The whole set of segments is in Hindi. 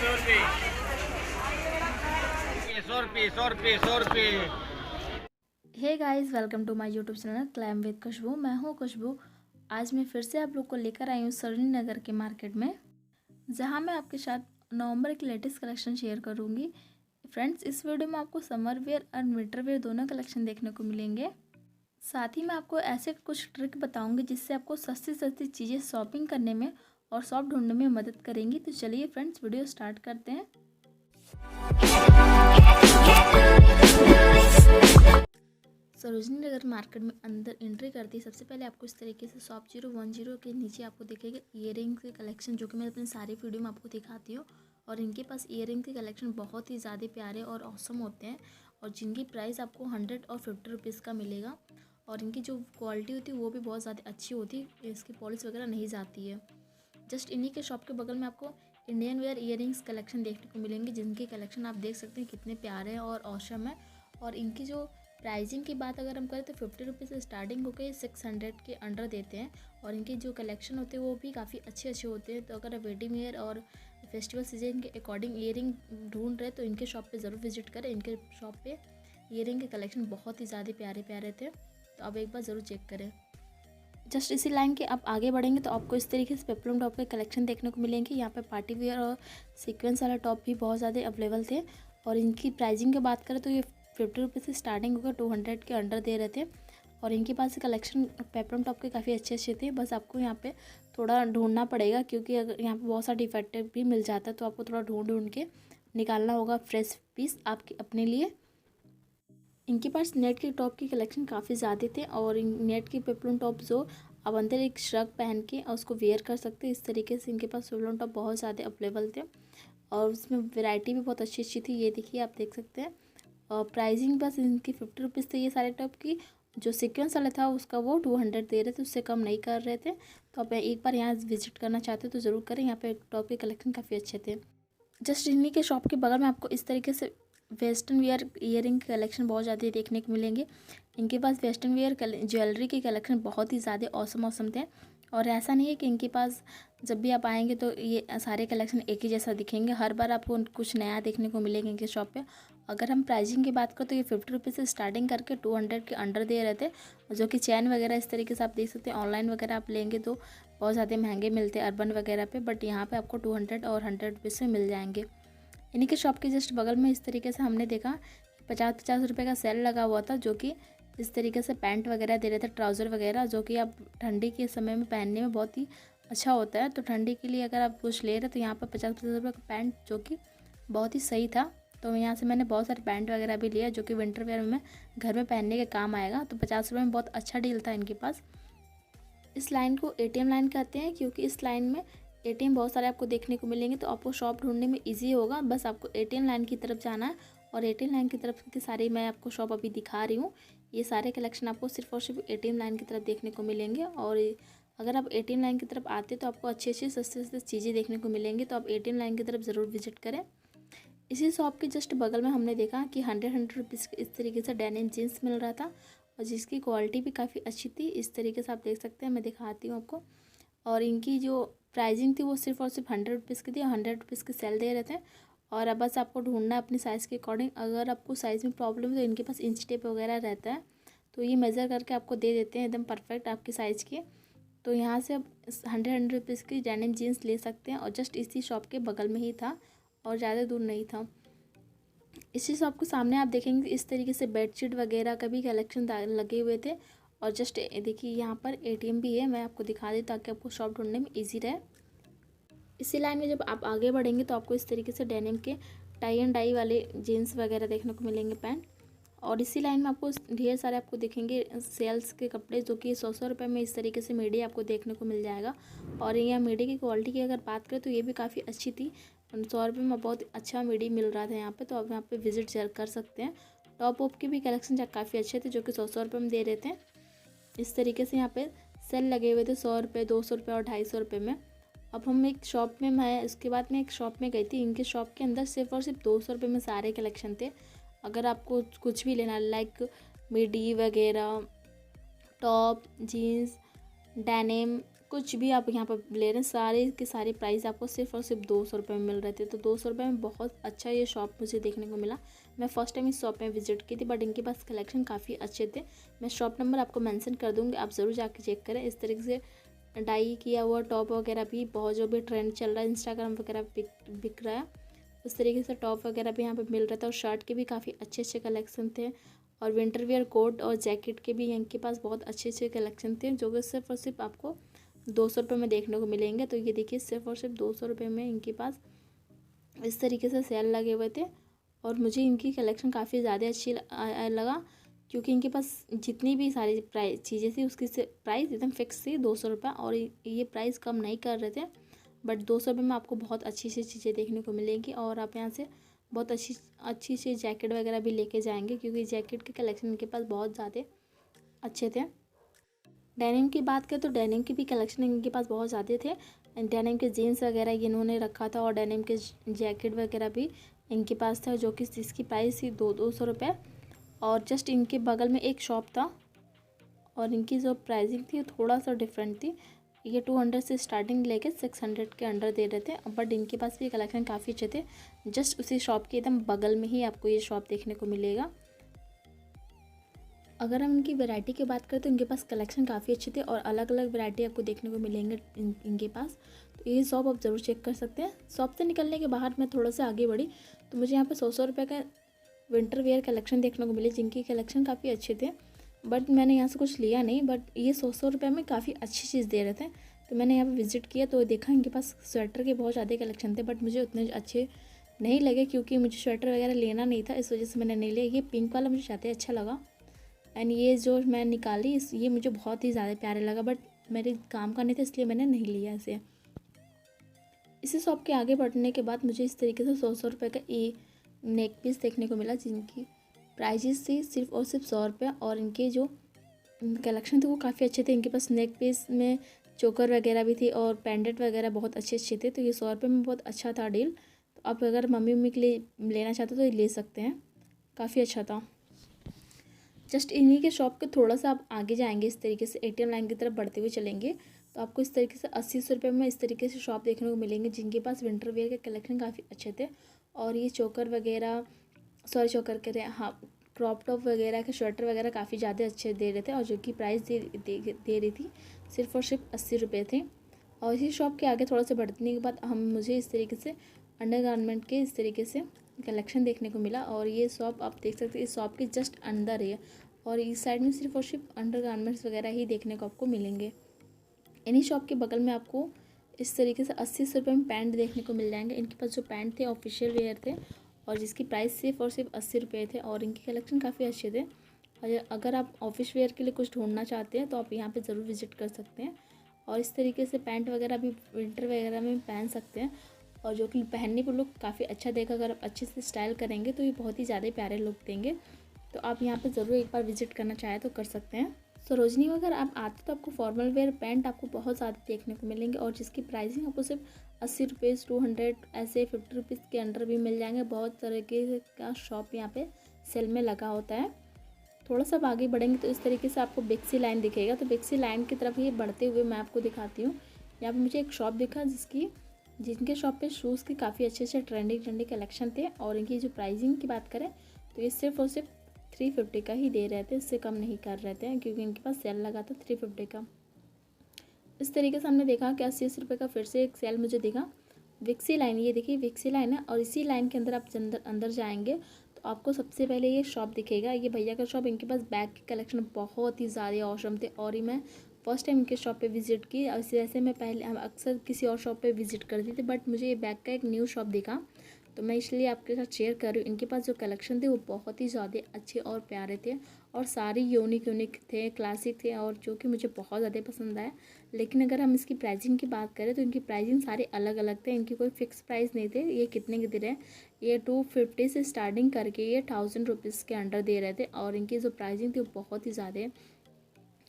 ₹100। Hey guys, welcome to my YouTube channel climb with Khushboo. मैं हूँ खुशबू। आज मैं फिर से आप लोग को लेकर आई हूँ सरोजनी नगर के मार्केट में, जहाँ मैं आपके साथ नवंबर की लेटेस्ट कलेक्शन शेयर करूँगी। फ्रेंड्स, इस वीडियो में आपको समर वेयर और विंटर वेयर दोनों कलेक्शन देखने को मिलेंगे। साथ ही मैं आपको ऐसे कुछ ट्रिक बताऊँगी जिससे आपको सस्ती सस्ती चीज़ें शॉपिंग करने में और शॉप ढूंढने में मदद करेंगी। तो चलिए फ्रेंड्स, वीडियो स्टार्ट करते हैं। सरोजनी नगर मार्केट में अंदर एंट्री करती है सबसे पहले आपको इस तरीके से शॉप 010 के नीचे आपको दिखेगा ईयरिंग के कलेक्शन, जो कि मैं अपने सारी वीडियो में आपको दिखाती हूँ। और इनके पास ईयरिंग के कलेक्शन बहुत ही ज़्यादा प्यारे और ऑसम होते हैं, और जिनकी प्राइस आपको 100 और 50 रुपीज़ का मिलेगा। और इनकी जो क्वालिटी होती है वो भी बहुत ज़्यादा अच्छी होती है, इसकी पॉलिश वगैरह नहीं जाती है। जस्ट इन्हीं के शॉप के बगल में आपको इंडियन वेयर ईयरिंग्स कलेक्शन देखने को मिलेंगे, जिनके कलेक्शन आप देख सकते हैं कितने प्यारे हैं और ऑसम है। और इनकी जो प्राइसिंग की बात अगर हम करें तो 50 रुपीज़ से स्टार्टिंग होकर 600 के अंडर देते हैं। और इनके जो कलेक्शन होते हैं वो भी काफ़ी अच्छे अच्छे होते हैं। तो अगर आप वेडिंग वेयर और फेस्टिवल सीजन के अकॉर्डिंग ईयरिंग ढूंढ रहे तो इनके शॉप पे ज़रूर विजिट करें। इनके शॉप पे ईयरिंग के कलेक्शन बहुत ही ज़्यादा प्यारे प्यारे थे, तो आप एक बार ज़रूर चेक करें। जस्ट इसी लाइन के आप आगे बढ़ेंगे तो आपको इस तरीके से पेप्लम टॉप के कलेक्शन देखने को मिलेंगे। यहाँ पे पार्टी वेयर और सीक्वेंस वाला टॉप भी बहुत ज़्यादा अवेलेबल थे। और इनकी प्राइसिंग की बात करें तो ये 50 रुपीज़ से स्टार्टिंग होकर 200 के अंडर दे रहे थे। और इनके पास कलेक्शन पेप्लम टॉप के काफ़ी अच्छे अच्छे थे, बस आपको यहाँ पे थोड़ा ढूंढना पड़ेगा, क्योंकि अगर यहाँ पे बहुत सारा डिफेक्टिव भी मिल जाता है तो आपको थोड़ा ढूंढ ढूंढ के निकालना होगा फ्रेश पीस आपके अपने लिए। इनके पास नेट के टॉप की कलेक्शन काफ़ी ज़्यादा थे, और नेट की पेप्लम टॉप जो आप अंदर एक श्रग पहन के और उसको वेयर कर सकते हैं, इस तरीके से इनके पास पेप्लम टॉप बहुत ज़्यादा अवेलेबल थे। और उसमें वैरायटी भी बहुत अच्छी अच्छी थी, ये देखिए आप देख सकते हैं। और प्राइसिंग बस इनकी 50 रुपीज़ थी ये सारे टॉप की। जो सीक्वेंस वाला था उसका वो 200 दे रहे थे, उससे कम नहीं कर रहे थे। तो आप एक बार यहाँ विजिट करना चाहते हो तो ज़रूर करें, यहाँ पे टॉप के कलेक्शन काफ़ी अच्छे थे। जस्ट इन्हीं के शॉप के बगल में आपको इस तरीके से वेस्टर्न वेयर ईयरिंग कलेक्शन बहुत ज़्यादा देखने को मिलेंगे। इनके पास वेस्टर्न वेयर ज्वेलरी के कलेक्शन बहुत ही ज़्यादा औसम औसम थे। और ऐसा नहीं है कि इनके पास जब भी आप आएंगे तो ये सारे कलेक्शन एक ही जैसा दिखेंगे, हर बार आपको कुछ नया देखने को मिलेंगे इनके शॉप पे। अगर हम प्राइसिंग की बात करें तो ये 50 रुपीज़ से स्टार्टिंग करके 200 के अंडर दे रहे थे, जो कि चैन वगैरह इस तरीके से आप देख सकते हैं। ऑनलाइन वगैरह आप लेंगे तो बहुत ज़्यादा महंगे मिलते हैं अर्बन वगैरह पे, बट यहाँ पे आपको 200 और 100 रुपीज़ में मिल जाएंगे। इन्हीं के शॉप के जस्ट बगल में इस तरीके से हमने देखा 50-50 रुपये का सेल लगा हुआ था, जो कि इस तरीके से पैंट वगैरह दे रहे थे, ट्राउज़र वगैरह, जो कि आप ठंडी के समय में पहनने में बहुत ही अच्छा होता है। तो ठंडी के लिए अगर आप कुछ ले रहे तो यहाँ पर 50-50 रुपये का पैंट, जो कि बहुत ही सही था। तो यहाँ से मैंने बहुत सारे पैंट वगैरह भी लिया, जो कि विंटर वेयर में घर में पहनने के काम आएगा। तो 50 रुपये में बहुत अच्छा डील था इनके पास। इस लाइन को ATM लाइन कहते हैं, क्योंकि इस लाइन में ATM बहुत सारे आपको देखने को मिलेंगे, तो आपको शॉप ढूंढने में इजी होगा। बस आपको ATM लाइन की तरफ जाना है, और ATM लाइन की तरफ के सारे मैं आपको शॉप अभी दिखा रही हूँ। ये सारे कलेक्शन आपको सिर्फ और सिर्फ ATM लाइन की तरफ देखने को मिलेंगे। और अगर आप ATM लाइन की तरफ आते तो आपको अच्छी अच्छी सस्ती सस्ती चीज़ें देखने को मिलेंगी, तो आप ATM लाइन की तरफ ज़रूर विजिट करें। इसी शॉप के जस्ट बगल में हमने देखा कि 100 रुपीज़ इस तरीके से डेनिम जीन्स मिल रहा था, और जिसकी क्वालिटी भी काफ़ी अच्छी थी। इस तरीके से आप देख सकते हैं, मैं दिखाती हूँ आपको। और इनकी जो प्राइसिंग थी वो सिर्फ और सिर्फ 100 रुपीज़ की थी, 100 रुपीज़ के सेल दे रहे थे। और अब बस आपको ढूंढना है अपनी साइज़ के अकॉर्डिंग। अगर आपको साइज़ में प्रॉब्लम है तो इनके पास इंच टेप वगैरह रहता है, तो ये मेज़र करके आपको दे देते हैं एकदम परफेक्ट आपकी साइज़ की। तो यहाँ से आप 100 रुपीज़ की डेनिम जीन्स ले सकते हैं, और जस्ट इसी शॉप के बगल में ही था और ज़्यादा दूर नहीं था। इसी शॉप के सामने आप देखेंगे इस तरीके से बेडशीट वगैरह का भी कलेक्शन लगे हुए थे। और जस्ट देखिए यहाँ पर ATM भी है, मैं आपको दिखा दी ताकि आपको शॉप ढूंढने में इजी रहे। इसी लाइन में जब आप आगे बढ़ेंगे तो आपको इस तरीके से डेनिम के टाई एंड डाई वाले जीन्स वगैरह देखने को मिलेंगे, पैंट। और इसी लाइन में आपको ढेर सारे आपको दिखेंगे सेल्स के कपड़े, जो कि 100 रुपये में इस तरीके से मिडी आपको देखने को मिल जाएगा। और यहाँ मिडी की क्वालिटी की अगर बात करें तो ये भी काफ़ी अच्छी थी। 100 रुपये में बहुत अच्छा मिडी मिल रहा था यहाँ पे, तो आप यहाँ पे विजिट कर सकते हैं। टॉप वॉप के भी कलेक्शन काफ़ी अच्छे थे, जो कि 100 रुपये में दे रहे थे। इस तरीके से यहाँ पे सेल लगे हुए थे 100 रुपये, 200 रुपये और 250 रुपये में। अब हम एक शॉप में, मैं इसके बाद में एक शॉप में गई थी, इनके शॉप के अंदर सिर्फ और सिर्फ 200 रुपये में सारे कलेक्शन थे। अगर आपको कुछ भी लेना, लाइक मिडी वगैरह, टॉप, जीन्स, डेनिम, कुछ भी आप यहाँ पर ले रहे हैं सारे के सारे प्राइस आपको सिर्फ और सिर्फ 200 रुपये में मिल रहे थे। तो 200 रुपये में बहुत अच्छा ये शॉप मुझे देखने को मिला। मैं फ़र्स्ट टाइम इस शॉप में विजिट की थी, बट इनके पास कलेक्शन काफ़ी अच्छे थे। मैं शॉप नंबर आपको मेंशन कर दूँगी, आप ज़रूर जाके चेक करें। इस तरीके से डाई किया हुआ टॉप वगैरह भी बहुत, जो भी ट्रेंड चल रहा है इंस्टाग्राम वगैरह बिक रहा है, उस तरीके से टॉप वगैरह भी यहाँ पर मिल रहा था। और शर्ट के भी काफ़ी अच्छे अच्छे कलेक्शन थे, और विंटर वेयर कोट और जैकेट के भी इनके पास बहुत अच्छे अच्छे कलेक्शन थे, जो कि सिर्फ और सिर्फ आपको 200 रुपये में देखने को मिलेंगे। तो ये देखिए सिर्फ और सिर्फ 200 रुपये में इनके पास इस तरीके से सेल लगे हुए थे। और मुझे इनकी कलेक्शन काफ़ी ज़्यादा अच्छी लगा, क्योंकि इनके पास जितनी भी सारी प्राइस चीज़ें थी उसकी प्राइस एकदम फिक्स थी 200 रुपये, और ये प्राइस कम नहीं कर रहे थे। बट 200 रुपये में आपको बहुत अच्छी अच्छी चीज़ें देखने को मिलेंगी, और आप यहाँ से बहुत अच्छी सी जैकेट वगैरह भी लेके जाएंगे, क्योंकि जैकेट के कलेक्शन इनके पास बहुत ज़्यादा अच्छे थे। डेनिम की बात करें तो डेनिम की भी कलेक्शन इनके पास बहुत ज़्यादा थे। डेनिम के जीन्स वगैरह इन्होंने रखा था, और डेनिम के जैकेट वगैरह भी इनके पास था, जो कि जिसकी प्राइस थी 200 रुपये। और जस्ट इनके बगल में एक शॉप था, और इनकी जो प्राइसिंग थी थोड़ा सा डिफरेंट थी। ये 200 से स्टार्टिंग लेके 600 के अंडर दे रहे थे, बट इनके पास भी कलेक्शन काफ़ी अच्छे थे। जस्ट उसी शॉप के एकदम बगल में ही आपको ये शॉप देखने को मिलेगा। अगर हम इनकी वैरायटी की बात करें तो इनके पास कलेक्शन काफ़ी अच्छे थे, और अलग अलग वैरायटी आपको देखने को मिलेंगे इनके पास। तो ये शॉप आप ज़रूर चेक कर सकते हैं। शॉप से निकलने के बाहर मैं थोड़ा सा आगे बढ़ी तो मुझे यहाँ पे 100 रुपये का विंटर वेयर कलेक्शन देखने को मिले, जिनकी कलेक्शन काफ़ी अच्छे थे। बट मैंने यहाँ से कुछ लिया नहीं, बट ये 100 रुपये में काफ़ी अच्छी चीज़ दे रहे थे। तो मैंने यहाँ पे विज़िट किया तो देखा इनके पास स्वेटर के बहुत ज़्यादा कलेक्शन थे, बट मुझे उतने अच्छे नहीं लगे, क्योंकि मुझे स्वेटर वगैरह लेना नहीं था, इस वजह से मैंने नहीं लिया। ये पिंक वाला मुझे ज़्यादा अच्छा लगा, एंड ये जो मैं निकाली ये मुझे बहुत ही ज़्यादा प्यारे लगा, बट मेरे काम का नहीं था इसलिए मैंने नहीं लिया इसे। इसी शॉप के आगे बढ़ने के बाद मुझे इस तरीके से 100 रुपये का ये नेक पीस देखने को मिला, जिनकी प्राइजेस थी सिर्फ और सिर्फ 100 रुपये। और इनके जो कलेक्शन थे वो काफ़ी अच्छे थे। इनके पास नेक पीस में चोकर वगैरह भी थी, और पेंडेंट वगैरह बहुत अच्छे अच्छे थे। तो ये 100 रुपये में बहुत अच्छा था डील। तो आप अगर मम्मी के लिए लेना चाहते हो तो ये ले सकते हैं, काफ़ी अच्छा था। जस्ट इन्हीं के शॉप के थोड़ा सा आप आगे जाएंगे, इस तरीके से ATM लाइन की तरफ बढ़ते हुए चलेंगे, तो आपको इस तरीके से 80 रुपये में इस तरीके से शॉप देखने को मिलेंगे, जिनके पास विंटर वेयर के कलेक्शन काफ़ी अच्छे थे। और ये चोकर वगैरह, सॉरी चोकर कह रहे हैं, हाँ, क्रॉप टॉप वगैरह के स्वेटर वगैरह काफ़ी ज़्यादा अच्छे दे रहे थे, और जो कि प्राइस दे रही थी सिर्फ और सिर्फ 80 रुपये थे। और इसी शॉप के आगे थोड़ा सा बढ़ने के बाद मुझे इस तरीके से अंडर गारमेंट के इस तरीके से कलेक्शन देखने को मिला। और ये शॉप आप देख सकते हैं, इस शॉप के जस्ट अंदर है, और इस साइड में सिर्फ और सिर्फ अंडर गारमेंट्स वगैरह ही देखने को आपको मिलेंगे। इन्हीं शॉप के बगल में आपको इस तरीके से 80 रुपये में पैंट देखने को मिल जाएंगे। इनके पास जो पैंट थे ऑफिशियल वेयर थे, और जिसकी प्राइस सिर्फ और सिर्फ 80 रुपये थे, और इनके कलेक्शन काफ़ी अच्छे थे। और अगर आप ऑफिस वेयर के लिए कुछ ढूंढना चाहते हैं तो आप यहाँ पे ज़रूर विज़िट कर सकते हैं। और इस तरीके से पैंट वगैरह भी विंटर वगैरह में पहन सकते हैं, और जो कि पहनने पर लुक काफ़ी अच्छा देगा। अगर आप अच्छे से स्टाइल करेंगे तो ये बहुत ही ज़्यादा प्यारे लुक देंगे। तो आप यहाँ पे ज़रूर एक बार विजिट करना चाहें तो कर सकते हैं। सरोजनी में अगर आप आते तो आपको फॉर्मल वेयर पैंट आपको बहुत ज़्यादा देखने को मिलेंगे, और जिसकी प्राइसिंग आपको सिर्फ 80 रुपये, 200 ऐसे 50 रुपीज़ के अंडर भी मिल जाएंगे। बहुत तरीके का शॉप यहाँ पे सेल में लगा होता है। थोड़ा सा आगे बढ़ेंगे तो इस तरीके से आपको बिक्सी लाइन दिखेगा। तो बिक्सी लाइन की तरफ ही बढ़ते हुए मैं आपको दिखाती हूँ। यहाँ पर मुझे एक शॉप दिखा जिनके शॉप पे शूज़ के काफ़ी अच्छे अच्छे ट्रेंडिंग कलेक्शन थे, और इनकी जो प्राइसिंग की बात करें तो ये सिर्फ और सिर्फ 350 का ही दे रहे थे, इससे कम नहीं कर रहे थे, क्योंकि इनके पास सेल लगा था 350 का। इस तरीके से हमने देखा कि 80 रुपये का फिर से एक सेल मुझे दिखा। विक्सी लाइन, ये देखिए विक्सी लाइन है, और इसी लाइन के अंदर आप अंदर जाएंगे तो आपको सबसे पहले ये शॉप दिखेगा। ये भैया का शॉप, इनके पास बैग के कलेक्शन बहुत ही ज़्यादा औसम थे, और ही मैं फर्स्ट टाइम इनके शॉप पे विज़िट की। वैसे मैं पहले अक्सर किसी और शॉप पे विज़िट करती थी, बट मुझे ये बैग का एक न्यू शॉप दिखा, तो मैं इसलिए आपके साथ शेयर कर रही हूँ। इनके पास जो कलेक्शन थे वो बहुत ही ज़्यादा अच्छे और प्यारे थे, और सारे यूनिक थे, क्लासिक थे, और जो कि मुझे बहुत ज़्यादा पसंद आया। लेकिन अगर हम इसकी प्राइसिंग की बात करें तो इनकी प्राइसिंग सारे अलग अलग थे, इनकी कोई फिक्स प्राइस नहीं थे। ये कितने के दे रहे हैं, ये 250 से स्टार्टिंग करके ये 1000 रुपीज़ के अंडर दे रहे थे, और इनकी जो प्राइसिंग थी वो बहुत ही ज़्यादा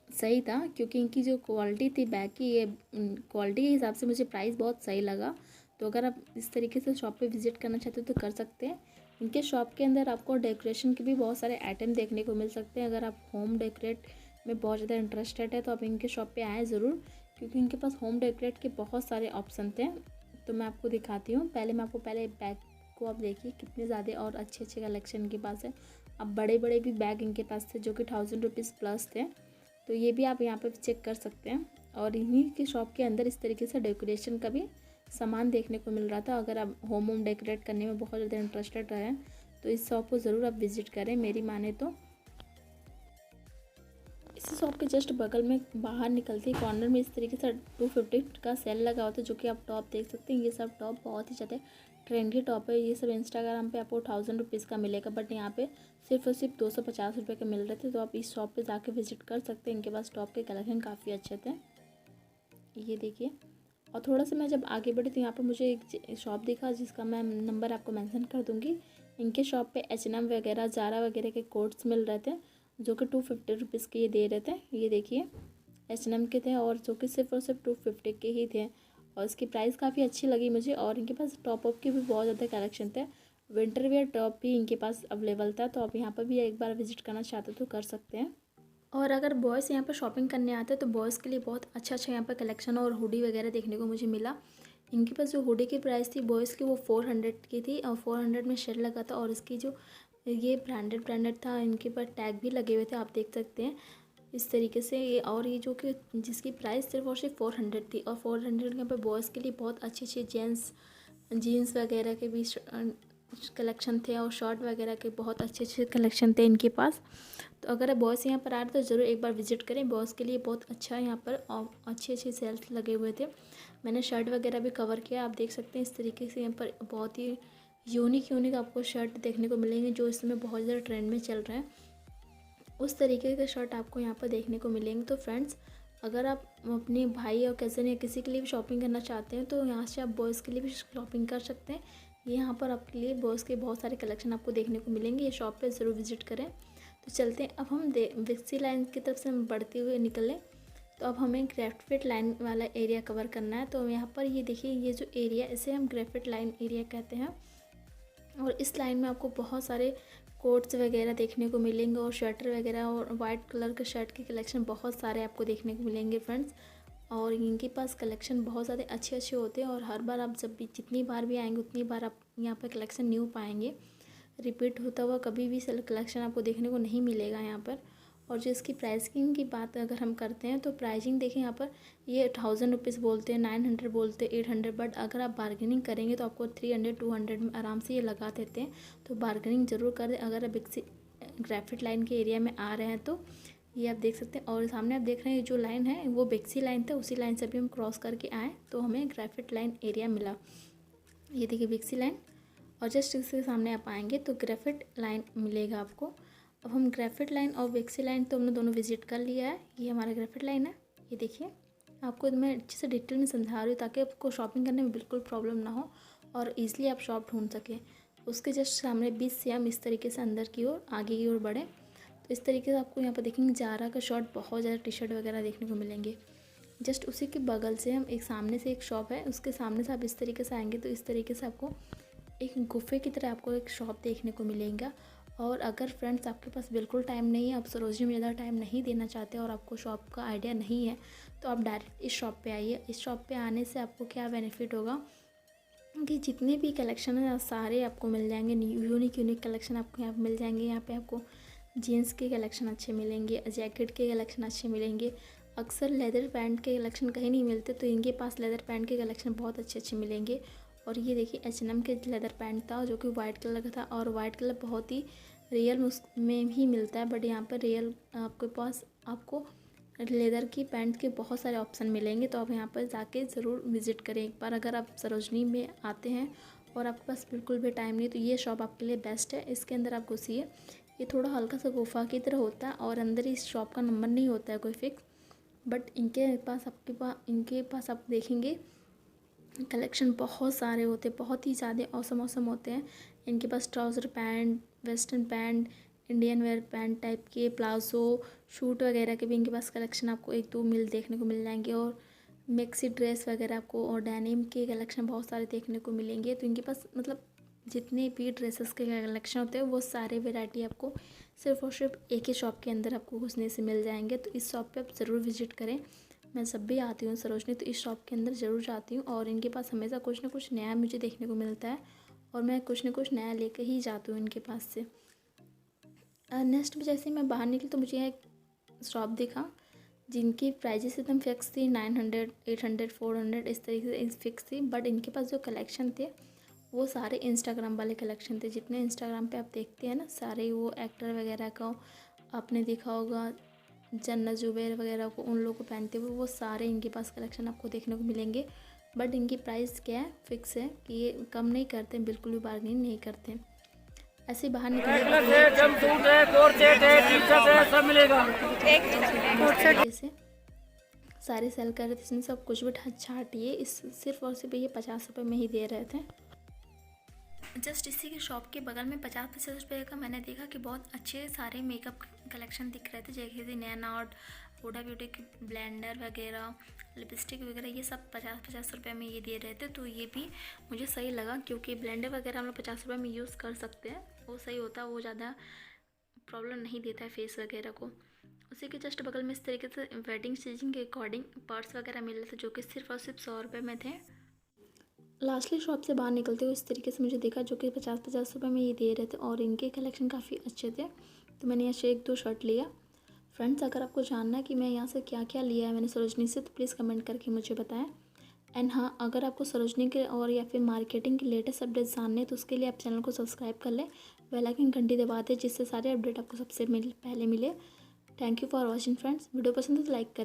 सही था, क्योंकि इनकी जो क्वालिटी थी बैग की, ये क्वालिटी के हिसाब से मुझे प्राइस बहुत सही लगा। तो अगर आप इस तरीके से शॉप पे विज़िट करना चाहते हो तो कर सकते हैं। इनके शॉप के अंदर आपको डेकोरेशन के भी बहुत सारे आइटम देखने को मिल सकते हैं। अगर आप होम डेकोरेट में बहुत ज़्यादा इंटरेस्टेड है तो आप इनके शॉप पे आएँ ज़रूर, क्योंकि इनके पास होम डेकोरेट के बहुत सारे ऑप्शन थे। तो मैं आपको दिखाती हूँ। पहले बैग को आप देखिए कितने ज़्यादा और अच्छे कलेक्शन इनके पास है। अब बड़े बड़े भी बैग इनके पास थे जो कि 1000 रुपीज़ प्लस थे। तो ये भी आप यहाँ पर चेक कर सकते हैं। और इन्हीं की शॉप के अंदर इस तरीके से डेकोरेशन का भी सामान देखने को मिल रहा था। अगर आप होम डेकोरेट करने में बहुत ज़्यादा इंटरेस्टेड रहे तो इस शॉप को ज़रूर आप विज़िट करें मेरी माने तो। इसी शॉप के जस्ट बगल में बाहर निकलते ही कॉर्नर में इस तरीके से 250 का सेल लगा होता है, जो कि आप टॉप देख सकते हैं। ये सब टॉप बहुत ही ज़्यादा ट्रेंडी टॉप है। ये सब इंस्टाग्राम पे आपको 1000 रुपीज़ का मिलेगा, बट यहाँ पे सिर्फ और सिर्फ 250 रुपये के मिल रहे थे। तो आप इस शॉप पे जाके विजिट कर सकते हैं। इनके पास टॉप के कलेक्शन काफ़ी अच्छे थे, ये देखिए। और थोड़ा सा मैं जब आगे बढ़ी तो यहाँ पर मुझे एक शॉप दिखा जिसका मैं नंबर आपको मेंशन कर दूँगी। इनके शॉप पे H&M वगैरह, ज़ारा वगैरह के कोट्स मिल रहे थे जो कि 250 रुपीज़ के ये दे रहे थे। ये देखिए H&M के थे और जो कि सिर्फ और सिर्फ 250 के ही थे। और इसकी प्राइस काफ़ी अच्छी लगी मुझे। और इनके पास टॉप अप के भी बहुत ज़्यादा कलेक्शन थे। विंटर वेयर टॉप भी इनके पास अवेलेबल था। तो आप यहाँ पर भी एक बार विजिट करना चाहते तो कर सकते हैं। और अगर बॉयज़ यहाँ पर शॉपिंग करने आते हैं तो बॉयज़ के लिए बहुत अच्छा यहाँ पर कलेक्शन और हुडी वगैरह देखने को मुझे मिला। इनके पास जो हुडी की प्राइस थी बॉयज़ की वो 400 की थी और 400 में शेड लगा था। और इसकी जो ये ब्रांडेड था, इनके पास टैग भी लगे हुए थे, आप देख सकते हैं इस तरीके से ये। और ये जो कि जिसकी प्राइस सिर्फ और सिर्फ 400 थी। और 400 के यहाँ पर बॉयज़ के लिए बहुत अच्छे जीन्स वगैरह के भी कलेक्शन थे और शर्ट वगैरह के बहुत अच्छे कलेक्शन थे इनके पास। तो अगर आप बॉयज़ यहाँ पर आ रहे तो ज़रूर एक बार विजिट करें। बॉयज़ के लिए बहुत अच्छा यहाँ पर अच्छे सेल्स लगे हुए थे। मैंने शर्ट वगैरह भी कवर किया, आप देख सकते हैं इस तरीके से। यहाँ पर बहुत ही यूनिक आपको शर्ट देखने को मिलेंगे जो इस समय बहुत ज़्यादा ट्रेंड में चल रहे हैं। उस तरीके के शर्ट आपको यहाँ पर देखने को मिलेंगे। तो फ्रेंड्स, अगर आप अपने भाई और कज़न या किसी के लिए भी शॉपिंग करना चाहते हैं तो यहाँ से आप बॉयज़ के लिए भी शॉपिंग कर सकते हैं। यहाँ पर आपके लिए बॉयज़ के बहुत सारे कलेक्शन आपको देखने को मिलेंगे। ये शॉप पे ज़रूर विजिट करें। तो चलते हैं अब हम विक्सी लाइन की तरफ से हम बढ़ते हुए निकलें। तो अब हमें ग्रेफिट लाइन वाला एरिया कवर करना है। तो यहाँ पर ये देखिए, ये जो एरिया इसे हम ग्रेफिट लाइन एरिया कहते हैं। और इस लाइन में आपको बहुत सारे कोट्स वगैरह देखने को मिलेंगे और स्वेटर वगैरह और वाइट कलर के शर्ट के कलेक्शन बहुत सारे आपको देखने को मिलेंगे फ्रेंड्स। और इनके पास कलेक्शन बहुत ज़्यादा अच्छे होते हैं और हर बार आप जब भी जितनी बार भी आएंगे उतनी बार आप यहाँ पर कलेक्शन न्यू पाएंगे। रिपीट होता हुआ कभी भी कलेक्शन आपको देखने को नहीं मिलेगा यहाँ पर। और जो इसकी प्राइसिंग की बात अगर हम करते हैं तो प्राइसिंग देखें, यहाँ पर ये 1000 रुपीज़ बोलते हैं, 900 बोलते हैं, 800, बट अगर आप बार्गेनिंग करेंगे तो आपको 300 200 में आराम से ये लगा देते हैं। तो बार्गेनिंग ज़रूर करें अगर आप ग्रेफिट लाइन के एरिया में आ रहे हैं तो। ये आप देख सकते हैं। और सामने आप देख रहे हैं जो लाइन है वो बेक्सी लाइन था, उसी लाइन से भी हम क्रॉस करके आए तो हमें ग्रेफिट लाइन एरिया मिला। ये देखिए बेक्सी लाइन, और जस्ट इसके सामने आप आएंगे तो ग्रेफिट लाइन मिलेगा आपको। अब हम ग्रेफिट लाइन और बेक्सी लाइन तो हमने दोनों विजिट कर लिया है। ये हमारा ग्रेफिट लाइन है। ये देखिए, आपको मैं अच्छे से डिटेल में समझा रही हूँ ताकि आपको शॉपिंग करने में बिल्कुल प्रॉब्लम ना हो और ईज़िली आप शॉप ढूंढ सकें। उसके जस्ट सामने बीच से हम इस तरीके से अंदर की ओर आगे की ओर बढ़े तो इस तरीके से आपको यहाँ पर देखेंगे ज़ारा का शर्ट, बहुत ज़्यादा टी शर्ट वगैरह देखने को मिलेंगे। जस्ट उसी के बगल से हम एक सामने से एक शॉप है, उसके सामने से आप इस तरीके से आएंगे तो इस तरीके से आपको एक गुफे की तरह आपको एक शॉप देखने को मिलेगा। और अगर फ्रेंड्स आपके पास बिल्कुल टाइम नहीं है, आप सरोजनी में ज़्यादा टाइम नहीं देना चाहते और आपको शॉप का आइडिया नहीं है तो आप डायरेक्ट इस शॉप पे आइए। इस शॉप पे आने से आपको क्या बेनिफिट होगा कि जितने भी कलेक्शन है सारे आपको मिल जाएंगे। यूनिक कलेक्शन आपको यहाँ पर मिल जाएंगे। यहाँ पे आपको जीन्स के कलेक्शन अच्छे मिलेंगे, जैकेट के कलेक्शन अच्छे मिलेंगे। अक्सर लेदर पैंट के कलेक्शन कहीं नहीं मिलते तो इनके पास लेदर पैंट के कलेक्शन बहुत अच्छे मिलेंगे। और ये देखिए H&M के लेदर पैंट था जो कि वाइट कलर का था और वाइट कलर बहुत ही रियल में ही मिलता है, बट यहाँ पर रियल आपके पास आपको लेदर की पैंट के बहुत सारे ऑप्शन मिलेंगे। तो आप यहाँ पर जाके ज़रूर विज़िट करें एक बार। अगर आप सरोजनी में आते हैं और आपके पास बिल्कुल भी टाइम नहीं तो ये शॉप आपके लिए बेस्ट है। इसके अंदर आप घुसिए, ये थोड़ा हल्का सा गुफा की तरह होता है और अंदर इस शॉप का नंबर नहीं होता है कोई फिक्स, बट इनके पास आप देखेंगे कलेक्शन बहुत सारे होते हैं, बहुत ही ज़्यादा औसम होते हैं। इनके पास trouser pant, western pant, Indian wear pant type के, प्लाजो, शूट वगैरह के भी इनके पास कलेक्शन आपको 1-2 देखने को मिल जाएंगे। और मैक्सी ड्रेस वगैरह आपको और डेनिम के कलेक्शन बहुत सारे देखने को मिलेंगे। तो इनके पास मतलब जितने भी ड्रेसेस के कलेक्शन होते हैं वो सारे वैरायटी आपको सिर्फ और सिर्फ एक ही शॉप के अंदर आपको घुसने से मिल जाएंगे। तो इस शॉप पे आप ज़रूर विजिट करें। मैं जब भी आती हूँ सरोजनी तो इस शॉप के अंदर ज़रूर जाती हूँ और इनके पास हमेशा कुछ ना कुछ नया मुझे देखने को मिलता है और मैं कुछ ना कुछ नया लेकर ही जाती हूँ इनके पास से। नेक्स्ट जैसे मैं बाहर निकली तो मुझे एक शॉप दिखा जिनकी प्राइजेस एकदम फिक्स थी, 900, 800, 400 इस तरीके से फिक्स थी। बट इनके पास जो कलेक्शन थे वो सारे इंस्टाग्राम वाले कलेक्शन थे। जितने इंस्टाग्राम पे आप देखते हैं ना, सारे वो एक्टर वगैरह का आपने देखा होगा, जन्नत जुबैर वगैरह को, उन लोगों को पहनते हुए, वो सारे इनके पास कलेक्शन आपको देखने को मिलेंगे। बट इनकी प्राइस क्या है, फिक्स है कि ये कम नहीं करते, बिल्कुल भी बार्गेनिंग नहीं करते। ऐसे बाहर निकले सारे सेल कर रहे थे, इसमें सब कुछ भी छाटिए, इस सिर्फ और सिर्फ ये 50 रुपये में ही दे रहे थे। जस्ट इसी के शॉप के बगल में 50-50 रुपये का मैंने देखा कि बहुत अच्छे सारे मेकअप कलेक्शन दिख रहे थे, जैसे कि नैना आर्ट, हुडा ब्यूटी की ब्लेंडर वगैरह, लिपस्टिक वगैरह, ये सब 50-50 रुपये में ये दे रहे थे। तो ये भी मुझे सही लगा क्योंकि ब्लेंडर वगैरह हम लोग 50 रुपये में यूज़ कर सकते हैं, वो सही होता है, वो ज़्यादा प्रॉब्लम नहीं देता है फेस वगैरह को। उसी के जस्ट बगल में इस तरीके से वेडिंग सीजन के अकॉर्डिंग पर्स वगैरह मिल रहे थे जो कि सिर्फ और सिर्फ 100 रुपये में थे। लास्टली शॉप से बाहर निकलते हुए इस तरीके से मुझे देखा जो कि 50-50 रुपये में ये दे रहे थे और इनके कलेक्शन काफ़ी अच्छे थे। तो मैंने यहाँ से 1-2 शर्ट लिया। फ्रेंड्स, अगर आपको जानना है कि मैं यहाँ से क्या क्या लिया है मैंने सरोजनी से, तो प्लीज़ कमेंट करके मुझे बताएं। एंड हाँ, अगर आपको सरोजनी के और या फिर मार्केटिंग के लेटेस्ट अपडेट्स जानने हैं तो उसके लिए आप चैनल को सब्सक्राइब कर लें, बेल आइकन घंटी दबा दें जिससे सारे अपडेट आपको सबसे पहले मिले। Thank you for watching friends. Video पसंद है तो लाइक करें।